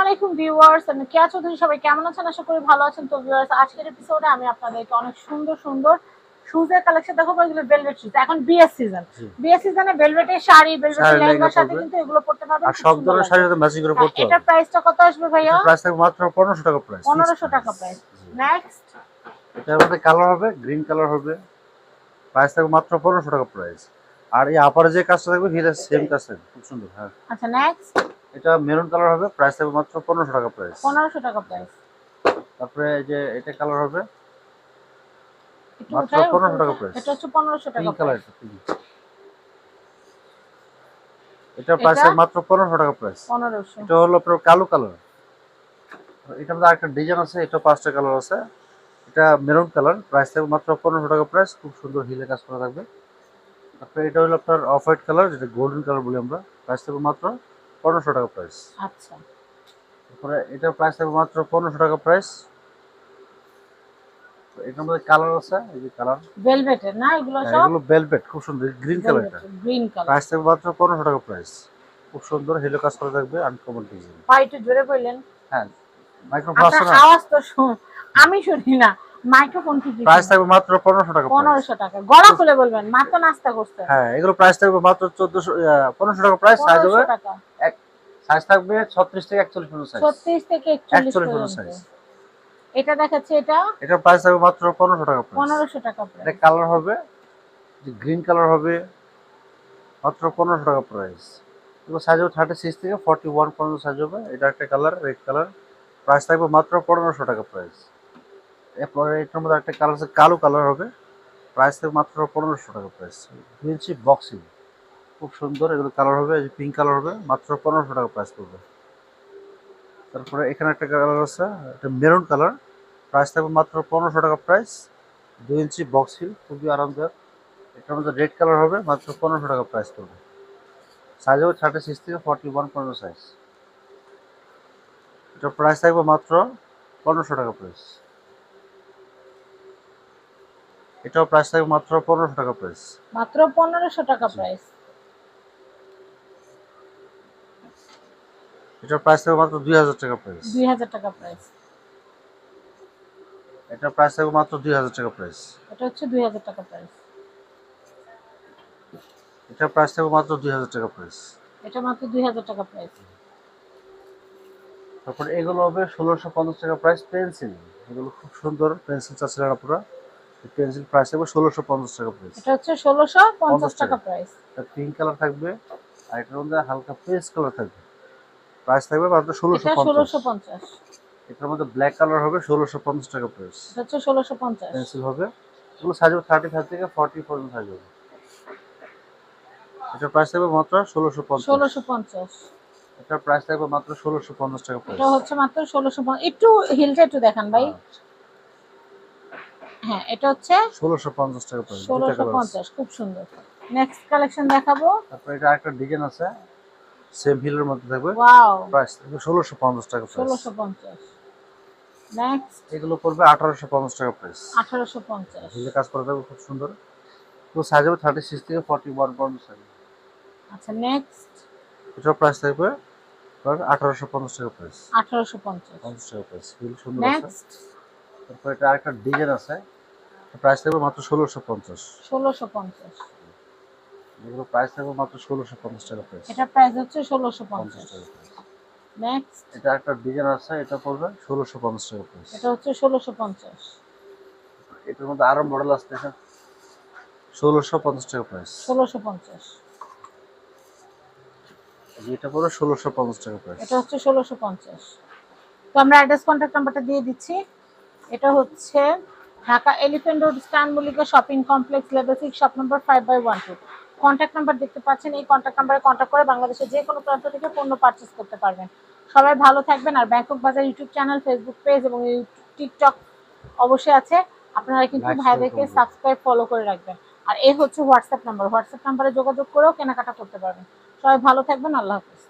আলাইকুম ভিউয়ার্স, আমি কেয়া চৌধুরী। সবাই কেমন আছেন? আশা করি ভালো আছেন। তো ভিউয়ার্স, আজকের এপিসোডে আমি আপনাদেরকে অনেক সুন্দর সুন্দর শুজের কালেকশন দেখাবো। এগুলো ভেলভেট শুজ। এখন বিয়ের সিজন, বিয়ের সিজনে ভেলভেটের শাড়ি, ভেলভেটের লেহেঙ্গার সাথে কিন্তু এগুলো পড়তে পারবেন। আর সব ধরনের শাড়ির সাথে ম্যাচিং করে পড়তে হবে। এটার প্রাইসটা কত আসবে ভাইয়া? প্রাইস থাকবে মাত্র 1500 টাকা প্রাইস। 1500 টাকা প্রাইস। নেক্সট, এটার মধ্যে কালার হবে, গ্রিন কালার হবে। প্রাইস থাকবে মাত্র 1500 টাকা প্রাইস। আর এই আপারে যে কাজটা থাকবে এটা সেম কাজ থাকবে, খুব সুন্দর। হ্যাঁ, আচ্ছা নেক্সট, এটা মেরুন কালার হবে। প্রাইস থাকবে মাত্র 1500 টাকা প্রাইস। 1500 টাকা প্রাইস। তারপরে এই যে এটা কালার হবে মাত্র মাত্র 1500 টাকা প্রাইস। এটা হচ্ছে 1500 টাকা পিঙ্ক কালার। প্রাইস। এটা প্রাইস থাকবে মাত্র 1500 টাকা প্রাইস। 1500। এটা হলো আপনার কালো কালার। এটার মধ্যে আরেকটা ডিজাইন আছে, এটা 5টা কালার আছে। এটা মেরুন কালার। প্রাইস থাকবে মাত্র 1500 টাকা প্রাইস। খুব সুন্দর হিলে কাজ করা থাকবে। তারপরে এটা হলো আপনার অফ হোয়াইট কালার, যেটা গোল্ডেন কালার বলি আমরা। প্রাইস থাকবে মাত্র 1500 টাকা প্রাইস। আচ্ছা, তারপরে এটার প্রাইস থাকবে মাত্র 1500 টাকা প্রাইস। এটার মধ্যে কালার আছে, এই যে কালার ভেলভেটের না এগুলো সব? এগুলো ভেলভেট, খুব সুন্দর গ্রিন কালার। এটা গ্রিন কালার। প্রাইস থাকবে মাত্র 1500 টাকা প্রাইস। খুব সুন্দর হিলে কাজ করা থাকবে, আনকমন ডিজাইন। ভাই একটু জোরে বললেন। হ্যাঁ, মাইক্রোফোন আছে আপনার না? আওয়াজ তো আমি শুনি না। মাইক্রোফোন ঠিক আছে। প্রাইস থাকবে মাত্র 1500 টাকা। 1500 টাকা। গলা খুলে বলবেন, মাত্র নাস্তা করতে। হ্যাঁ, এগুলো প্রাইস থাকবে মাত্র 1400 1500 টাকা প্রাইস। সাইজ হবে 1500 টাকা। এক সাইজ থাকবে 36 থেকে 41 পর্যন্ত সাইজ। 36 থেকে 41 পর্যন্ত পর্যন্ত। সাইজ। এটা দেখাচ্ছে, এটার প্রাইস থাকবে মাত্র 1500 টাকা প্রাইস। 1500 টাকা প্রাইস। এটা কালার হবে, যে গ্রিন কালার হবে, মাত্র 1500 টাকা প্রাইস। এগুলো সাইজ হবে 36 থেকে 41 পর্যন্ত সাইজ হবে। এটা একটা কালার, রেড কালার। প্রাইস থাকবে মাত্র 1500 টাকা প্রাইস। এরপরে এটার মধ্যে একটা কালার আছে, কালো কালার হবে। প্রাইস থাকবে মাত্র 1500 টাকা প্রাইস। 2 ইঞ্চি বক্সিং, খুব সুন্দর। এগুলো কালার হবে, এই যে পিঙ্ক কালার হবে, মাত্র 1500 টাকা প্রাইস পড়বে। তারপরে এখানে একটা কালার আছে, এটা মেরুন কালার। প্রাইস থাকবে মাত্র 1500 টাকা প্রাইস। 2 ইঞ্চি বক্স হিল, খুবই আরামদায়ক। এটার মধ্যে রেড কালার হবে, মাত্র 1500 টাকা প্রাইস পড়বে। সাইজ হবে 36 থেকে 41 পর্যন্ত সাইজ। এটার প্রাইস থাকবে মাত্র 1500 টাকা প্রাইস। এটাও প্রাইস থাকবে মাত্র 1500 টাকা প্রাইস। মাত্র 1500 টাকা প্রাইস। এটার প্রাইস থাকবে মাত্র 2000 টাকা প্রাইস। 2000 টাকা প্রাইস। এটার প্রাইস থাকবে মাত্র 2000 টাকা প্রাইস। এটা হচ্ছে 2000 টাকা প্রাইস। এটার প্রাইস থাকবে মাত্র 2000 টাকা প্রাইস। এটা মাত্র 2000 টাকা প্রাইস। তারপর এগুলো হবে 1650 টাকা প্রাইস। পেন্সিল, এগুলো খুব সুন্দর পেন্সিল চাচ্ছিলেন আপনারা। পেন্সিল প্রাইস থাকবে 1650 টাকা প্রাইস। এটা হচ্ছে 1650 টাকা প্রাইস। এটা পিঙ্ক কালার থাকবে, আর এটার মধ্যে হালকা পেস্ট কালার থাকবে। প্রাইস থাকবে মাত্র এটা 1650। 1650। এটার মধ্যে ব্ল্যাক কালার হবে, 1650 টাকা প্রাইস। এটা হচ্ছে 1650। পেন্সিল হবে, এগুলো সাইজ হবে 35 থেকে 40 পর্যন্ত সাইজ হবে। এটার প্রাইস থাকবে মাত্র 1650। 1650। এটার প্রাইস থাকবে মাত্র 1650 টাকা প্রাইস। এটা হচ্ছে মাত্র 1650। একটু হিলটা একটু দেখান ভাই। হ্যাঁ, এটা হচ্ছে 1650 টাকা প্রাইস। 1650, খুব সুন্দর। নেক্সট কালেকশন দেখাবো। তারপর এটা আরেকটা ডিজাইন আছে, সেম হিলের মধ্যে থাকবে। ওয়াও, প্রাইস থাকবে 1650 টাকা প্রাইস। 1650। নেক্সট, এগুলো পড়বে 1850 টাকা প্রাইস। 1850। হিলে কাজ করা থাকবে, খুব সুন্দর। তো সাইজ হবে 36 থেকে 41 পর্যন্ত সাইজ। আচ্ছা নেক্সট, এটার প্রাইস থাকবে 1850 টাকা প্রাইস। 1850। 50 টাকা প্রাইস। হিল সুন্দর আছে। নেক্সট, তারপর এটা আরেকটা ডিজাইন আছে, প্রাইস থাকবে মাত্র 1650। 1650। এগুলো প্রাইস থাকবে মাত্র 1650 টাকা প্রাইস। এটা প্রাইস হচ্ছে 50 1650। টাকা প্রাইস। নেক্সট, এটা একটা ডিজাইন আছে, এটা পড়বে 1650 টাকা প্রাইস। এটা হচ্ছে 1650। এটার মধ্যে আরো মডেল আসছে, 1650 টাকা প্রাইস। 1650। এটা পড়বে 1650 টাকা প্রাইস। এটা হচ্ছে 1650। তো আমরা অ্যাড্রেস কন্ট্যাক্ট নাম্বারটা দিয়ে দিচ্ছি। এটা হচ্ছে Dhaka elephant road stand Mallika shopping complex, level 6, shop number 5/12। Contact number দেখতে পাচ্ছেন, এই কন্ট্যাক্ট নাম্বারে কন্ট্যাক্ট করে বাংলাদেশের যে কোনো প্রান্ত থেকে পণ্য পারচেজ করতে পারবেন। সবাই ভালো থাকবেন। আর ব্যাংকক বাজার ইউটিউব চ্যানেল, ফেসবুক পেজ এবং টিকটক অবশ্যই আছে, আপনারা কিন্তু ভাইদেরকে সাবস্ক্রাইব ফলো করে রাখবেন। আর এই হচ্ছে হোয়াটসঅ্যাপ নাম্বার, হোয়াটসঅ্যাপ নাম্বারে যোগাযোগ করেও কেনাকাটা করতে পারবেন। সবাই ভালো থাকবেন। আল্লাহ হাফেজ।